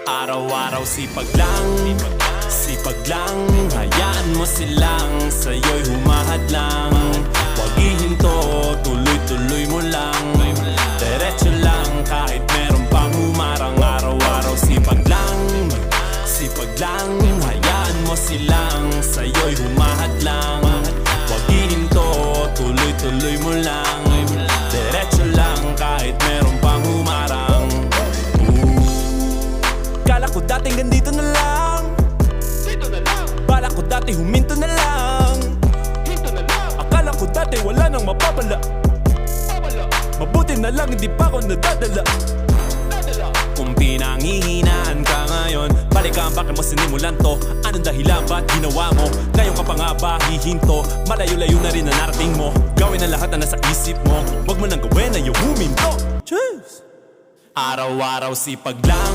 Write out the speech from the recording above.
Araw-araw sipag lang, sipag lang. Hayaan mo silang sa'yo'y humahad lang. Huwag ihinto, tuloy-tuloy mo lang. Diretso lang kahit meron pang humarang. Araw-araw sipag lang, sipag lang. Hayaan mo silang sa'yo'y humahad lang. Huwag ihinto, tuloy-tuloy mo lang. Diretso lang kahit meron pang humarang. Kala ko dating ganito na lang, dito na lang. Bala ko dati huminto na lang, hinto na lang. Akala ko dati wala nang mapapala, mabuti na lang hindi pa ako nadadala. Kung pinanghihinaan ka ngayon, balikan bakit mo sinimulan to. Anong dahilan ba't ginawa mo? Ngayon ka pa nga ba hihinto? Malayo-layo na rin na narating mo. Gawin ang lahat na nasa isip mo. Huwag mo nang gawin na yung huminto. Cheers! Araw-araw sipag lang,